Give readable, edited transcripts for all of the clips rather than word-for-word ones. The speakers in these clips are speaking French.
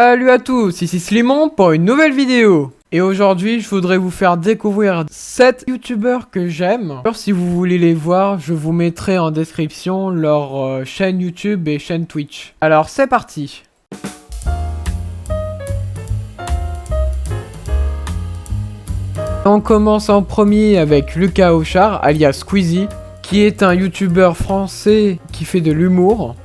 Salut à tous, ici Slimon pour une nouvelle vidéo. Et aujourd'hui, je voudrais vous faire découvrir 7 youtubeurs que j'aime. Alors, si vous voulez les voir, je vous mettrai en description leur chaîne YouTube et chaîne Twitch. Alors, c'est parti. On commence en premier avec Lucas Auchard, alias Squeezie, qui est un youtubeur français qui fait de l'humour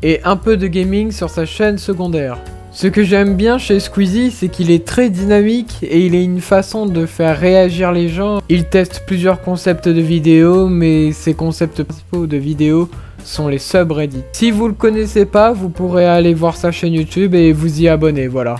et un peu de gaming sur sa chaîne secondaire. Ce que j'aime bien chez Squeezie, c'est qu'il est très dynamique et il a une façon de faire réagir les gens. Il teste plusieurs concepts de vidéos, mais ses concepts principaux de vidéos sont les subreddits. Si vous le connaissez pas, vous pourrez aller voir sa chaîne YouTube et vous y abonner, voilà.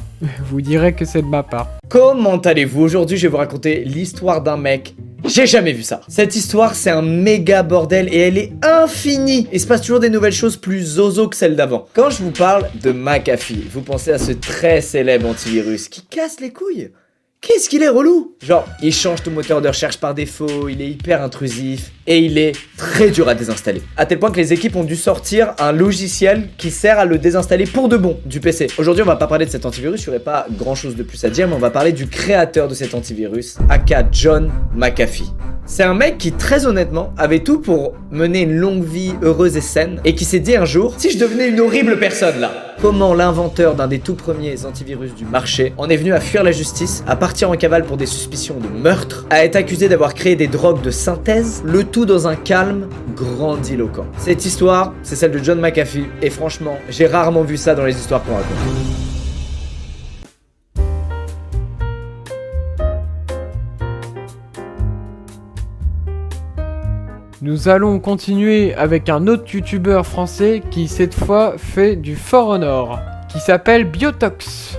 Vous direz que c'est de ma part. Comment allez-vous? Aujourd'hui, je vais vous raconter l'histoire d'un mec. J'ai jamais vu ça. Cette histoire, c'est un méga bordel et elle est infinie. Il se passe toujours des nouvelles choses plus zozo que celles d'avant. Quand je vous parle de McAfee, vous pensez à ce très célèbre antivirus qui casse les couilles. Qu'est-ce qu'il est relou! Genre, il change ton moteur de recherche par défaut, il est hyper intrusif et il est très dur à désinstaller. À tel point que les équipes ont dû sortir un logiciel qui sert à le désinstaller pour de bon du PC. Aujourd'hui, on va pas parler de cet antivirus, il n'y aurait pas grand chose de plus à dire, mais on va parler du créateur de cet antivirus, aka John McAfee. C'est un mec qui, très honnêtement, avait tout pour mener une longue vie heureuse et saine et qui s'est dit un jour, si je devenais une horrible personne là. Comment l'inventeur d'un des tout premiers antivirus du marché en est venu à fuir la justice, à partir en cavale pour des suspicions de meurtre, à être accusé d'avoir créé des drogues de synthèse, le tout dans un calme grandiloquent. Cette histoire, c'est celle de John McAfee et franchement, j'ai rarement vu ça dans les histoires qu'on raconte. Nous allons continuer avec un autre youtubeur français qui cette fois fait du For Honor, qui s'appelle Biotox.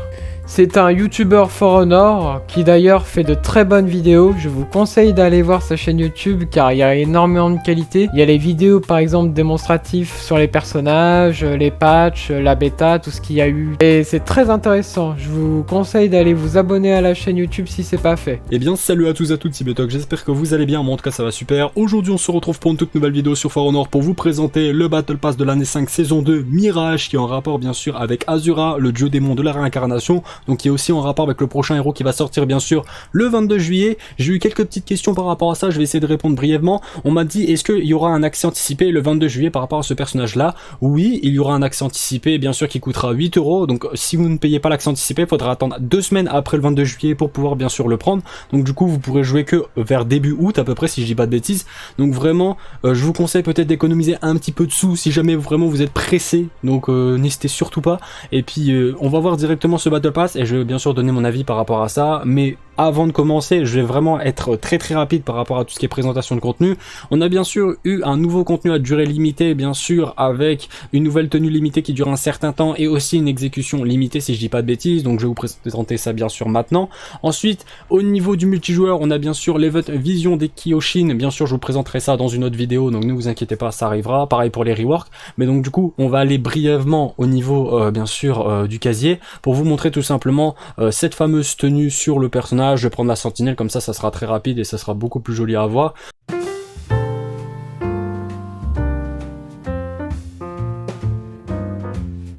C'est un youtubeur For Honor qui d'ailleurs fait de très bonnes vidéos. Je vous conseille d'aller voir sa chaîne YouTube car il y a énormément de qualité. Il y a les vidéos par exemple démonstratives sur les personnages, les patchs, la bêta, tout ce qu'il y a eu. Et c'est très intéressant. Je vous conseille d'aller vous abonner à la chaîne YouTube si c'est pas fait. Eh bien salut à tous et à toutes, c'est Biotox, j'espère que vous allez bien, moi en tout cas ça va super. Aujourd'hui on se retrouve pour une toute nouvelle vidéo sur For Honor pour vous présenter le Battle Pass de l'année 5 saison 2 Mirage qui est en rapport bien sûr avec Azura, le dieu démon de la réincarnation. Donc qui est aussi en rapport avec le prochain héros qui va sortir bien sûr le 22 juillet. J'ai eu quelques petites questions par rapport à ça, je vais essayer de répondre brièvement. On m'a dit est-ce qu'il y aura un accès anticipé le 22 juillet par rapport à ce personnage là? Oui, il y aura un accès anticipé bien sûr qui coûtera 8 €. Donc si vous ne payez pas l'accès anticipé, il faudra attendre 2 semaines après le 22 juillet pour pouvoir bien sûr le prendre. Donc du coup vous pourrez jouer que vers début août à peu près si je dis pas de bêtises. Donc vraiment je vous conseille peut-être d'économiser un petit peu de sous si jamais vraiment vous êtes pressé. Donc n'hésitez surtout pas. Et puis on va voir directement ce Battle Pass et je vais bien sûr donner mon avis par rapport à ça, mais avant de commencer, je vais vraiment être très rapide par rapport à tout ce qui est présentation de contenu. On a bien sûr eu un nouveau contenu à durée limitée, bien sûr, avec une nouvelle tenue limitée qui dure un certain temps et aussi une exécution limitée si je dis pas de bêtises, donc je vais vous présenter ça bien sûr maintenant. Ensuite, au niveau du multijoueur, on a bien sûr l'event Vision des Kyoshin, bien sûr je vous présenterai ça dans une autre vidéo, donc ne vous inquiétez pas, ça arrivera, pareil pour les reworks, mais donc du coup, on va aller brièvement au niveau bien sûr du casier, pour vous montrer tout simplement cette fameuse tenue sur le personnage. Je vais prendre la sentinelle comme ça sera très rapide et ça sera beaucoup plus joli à voir.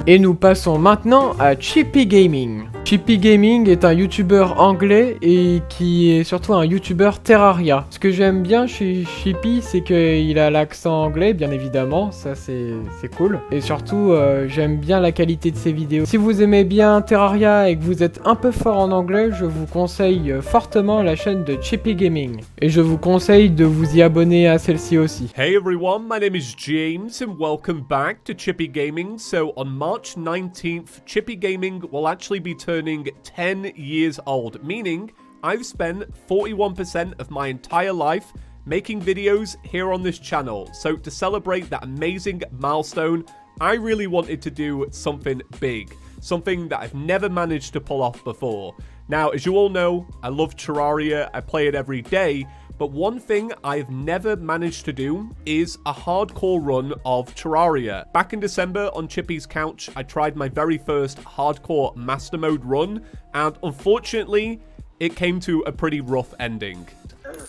Et nous passons maintenant à Chippy Gaming. Chippy Gaming est un youtubeur anglais et qui est surtout un youtubeur Terraria. Ce que j'aime bien chez Chippy, c'est qu'il a l'accent anglais, bien évidemment, ça c'est cool. Et surtout, j'aime bien la qualité de ses vidéos. Si vous aimez bien Terraria et que vous êtes un peu fort en anglais, je vous conseille fortement la chaîne de Chippy Gaming. Et je vous conseille de vous y abonner à celle-ci aussi. Hey everyone, my name is James and welcome back to Chippy Gaming. So on March 19th, Chippy Gaming will actually be turning 10 years old, meaning I've spent 41% of my entire life making videos here on this channel. So to celebrate that amazing milestone, I really wanted to do something big, something that I've never managed to pull off before. Now, as you all know, I love Terraria, I play it every day, but one thing I've never managed to do is a hardcore run of Terraria. Back in December on Chippy's couch, I tried my very first hardcore master mode run, and unfortunately, it came to a pretty rough ending.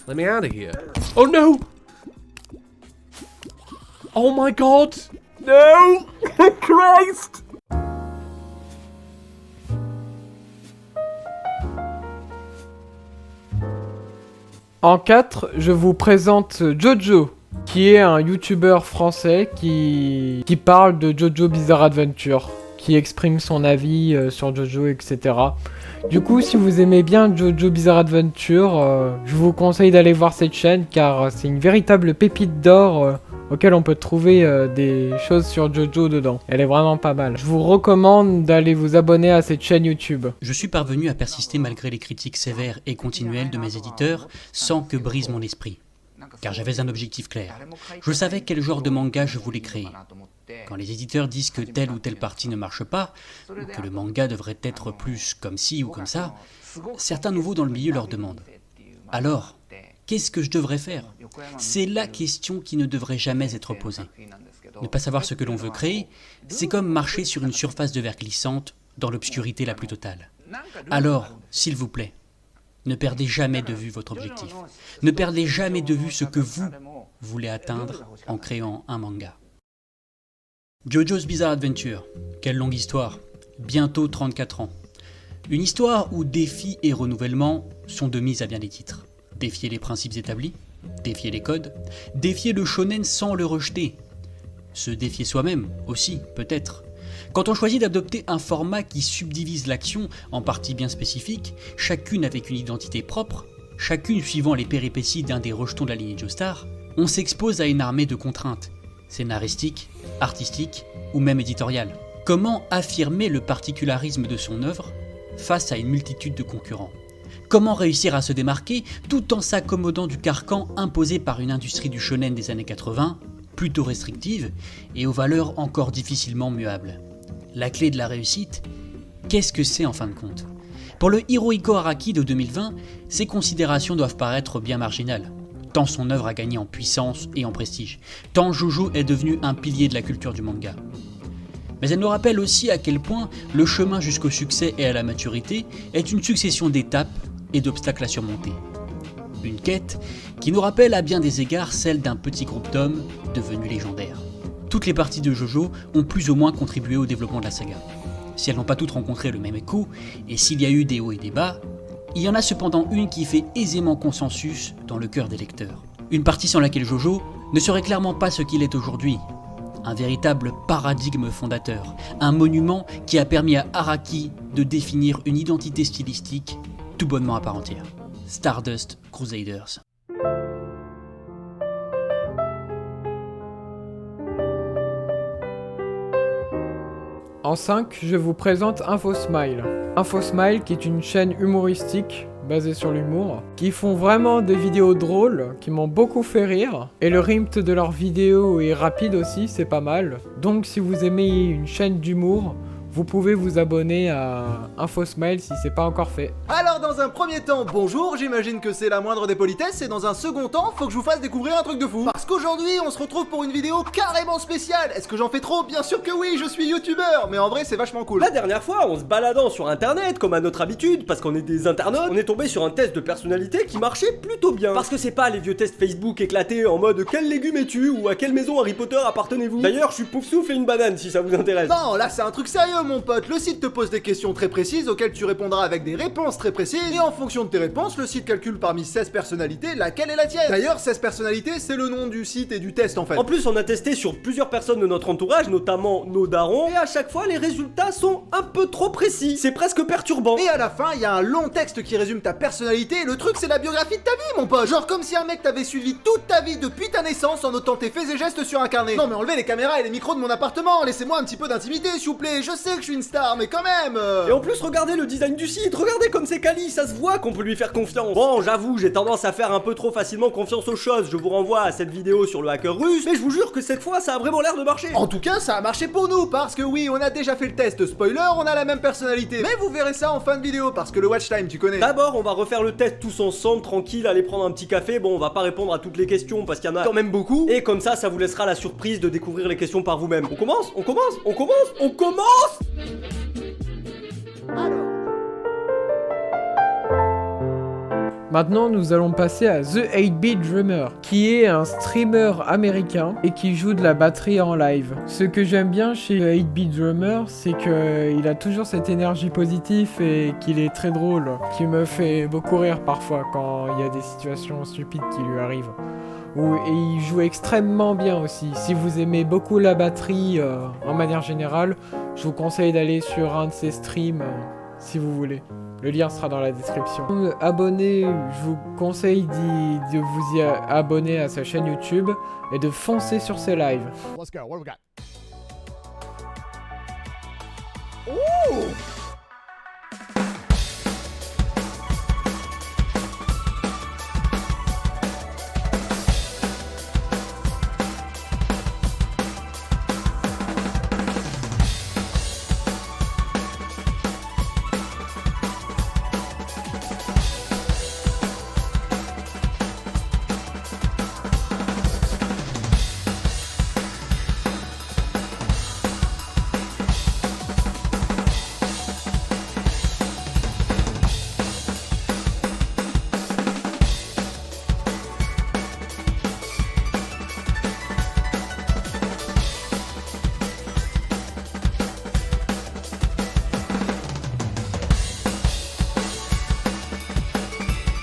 Let me out of here. Oh no! Oh my god! No! Christ! En 4, je vous présente Jojo, qui est un youtubeur français qui parle de Jojo Bizarre Adventure, qui exprime son avis sur Jojo, etc. Du coup, si vous aimez bien Jojo Bizarre Adventure, je vous conseille d'aller voir cette chaîne, car c'est une véritable pépite d'or auquel on peut trouver des choses sur Jojo dedans. Elle est vraiment pas mal. Je vous recommande d'aller vous abonner à cette chaîne YouTube. Je suis parvenu à persister malgré les critiques sévères et continuelles de mes éditeurs sans que brise mon esprit. Car j'avais un objectif clair. Je savais quel genre de manga je voulais créer. Quand les éditeurs disent que telle ou telle partie ne marche pas, ou que le manga devrait être plus comme ci ou comme ça, certains nouveaux dans le milieu leur demandent « Alors, qu'est-ce que je devrais faire ?» C'est la question qui ne devrait jamais être posée. Ne pas savoir ce que l'on veut créer, c'est comme marcher sur une surface de verre glissante dans l'obscurité la plus totale. Alors, s'il vous plaît, ne perdez jamais de vue votre objectif. Ne perdez jamais de vue ce que vous voulez atteindre en créant un manga. Jojo's Bizarre Adventure, quelle longue histoire, bientôt 34 ans. Une histoire où défi et renouvellement sont de mise à bien des titres. Défier les principes établis, défier les codes, défier le shonen sans le rejeter. Se défier soi-même aussi, peut-être. Quand on choisit d'adopter un format qui subdivise l'action en parties bien spécifiques, chacune avec une identité propre, chacune suivant les péripéties d'un des rejetons de la lignée Joestar, on s'expose à une armée de contraintes, scénaristiques, artistiques ou même éditoriales. Comment affirmer le particularisme de son œuvre face à une multitude de concurrents? Comment réussir à se démarquer tout en s'accommodant du carcan imposé par une industrie du shonen des années 80, plutôt restrictive et aux valeurs encore difficilement muables? La clé de la réussite, qu'est-ce que c'est en fin de compte? Pour le Hirohiko Araki de 2020, ces considérations doivent paraître bien marginales, tant son œuvre a gagné en puissance et en prestige, tant Jojo est devenu un pilier de la culture du manga. Mais elle nous rappelle aussi à quel point le chemin jusqu'au succès et à la maturité est une succession d'étapes et d'obstacles à surmonter. Une quête qui nous rappelle à bien des égards celle d'un petit groupe d'hommes devenus légendaires. Toutes les parties de Jojo ont plus ou moins contribué au développement de la saga. Si elles n'ont pas toutes rencontré le même écho, et s'il y a eu des hauts et des bas, il y en a cependant une qui fait aisément consensus dans le cœur des lecteurs. Une partie sans laquelle Jojo ne serait clairement pas ce qu'il est aujourd'hui. Un véritable paradigme fondateur, un monument qui a permis à Araki de définir une identité stylistique tout bonnement à part entière. Stardust Crusaders. En 5, je vous présente InfoSmile. InfoSmile qui est une chaîne humoristique basée sur l'humour, qui font vraiment des vidéos drôles, qui m'ont beaucoup fait rire. Et le rythme de leurs vidéos est rapide aussi, c'est pas mal. Donc si vous aimez une chaîne d'humour, vous pouvez vous abonner à InfoSmile si c'est pas encore fait. Alors dans un premier temps, bonjour, j'imagine que c'est la moindre des politesses, et dans un second temps, faut que je vous fasse découvrir un truc de fou. Parce qu'aujourd'hui, on se retrouve pour une vidéo carrément spéciale. Est-ce que j'en fais trop? Bien sûr que oui, je suis youtubeur, mais en vrai c'est vachement cool. La dernière fois, en se baladant sur internet, comme à notre habitude, parce qu'on est des internautes, on est tombé sur un test de personnalité qui marchait plutôt bien. Parce que c'est pas les vieux tests Facebook éclatés en mode quel légume es-tu ou à quelle maison Harry Potter appartenez-vous. D'ailleurs, je suis Poufsouffle et une banane si ça vous intéresse. Non, là c'est un truc sérieux mon pote, le site te pose des questions très précises auxquelles tu répondras avec des réponses très précises, et en fonction de tes réponses, le site calcule parmi 16 personnalités laquelle est la tienne. D'ailleurs, 16 personnalités, c'est le nom du site et du test en fait. En plus, on a testé sur plusieurs personnes de notre entourage, notamment nos darons, et à chaque fois, les résultats sont un peu trop précis. C'est presque perturbant. Et à la fin, il y a un long texte qui résume ta personnalité, et le truc c'est la biographie de ta vie mon pote. Genre comme si un mec t'avait suivi toute ta vie depuis ta naissance en notant tes faits et gestes sur un carnet. Non mais enlevez les caméras et les micros de mon appartement, laissez-moi un petit peu d'intimité s'il vous plaît, je sais que je suis une star mais quand même. Et en plus, regardez le design du site, regardez comme c'est quali, ça se voit qu'on peut lui faire confiance. Bon, j'avoue, j'ai tendance à faire un peu trop facilement confiance aux choses, je vous renvoie à cette vidéo sur le hacker russe, mais je vous jure que cette fois, ça a vraiment l'air de marcher. En tout cas, ça a marché pour nous, parce que oui, on a déjà fait le test, spoiler, on a la même personnalité. Mais vous verrez ça en fin de vidéo, parce que le watch time, tu connais. D'abord, on va refaire le test tous ensemble, tranquille, aller prendre un petit café. Bon, on va pas répondre à toutes les questions, parce qu'il y en a quand même beaucoup, et comme ça vous laissera la surprise de découvrir les questions par vous-même. On commence? On commence? On commence? On commence? Maintenant, nous allons passer à The 8-Bit Drummer, qui est un streamer américain et qui joue de la batterie en live. Ce que j'aime bien chez The 8-Bit Drummer, c'est qu'il a toujours cette énergie positive et qu'il est très drôle, qui me fait beaucoup rire parfois quand il y a des situations stupides qui lui arrivent. Et il joue extrêmement bien aussi. Si vous aimez beaucoup la batterie en manière générale, je vous conseille d'aller sur un de ses streams si vous voulez. Le lien sera dans la description. Abonnez, je vous conseille de vous y abonner à sa chaîne YouTube et de foncer sur ses lives. Let's go. What do we got?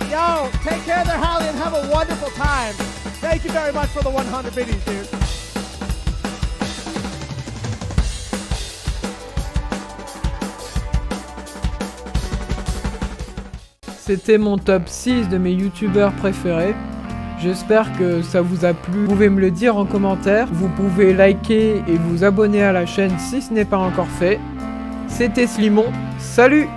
Yo, take care there, Hallie, and have a wonderful time. Thank you very much for the 100 biddies, dude. C'était mon top 6 de mes youtubeurs préférés. J'espère que ça vous a plu. Vous pouvez me le dire en commentaire. Vous pouvez liker et vous abonner à la chaîne si ce n'est pas encore fait. C'était Slimon. Salut!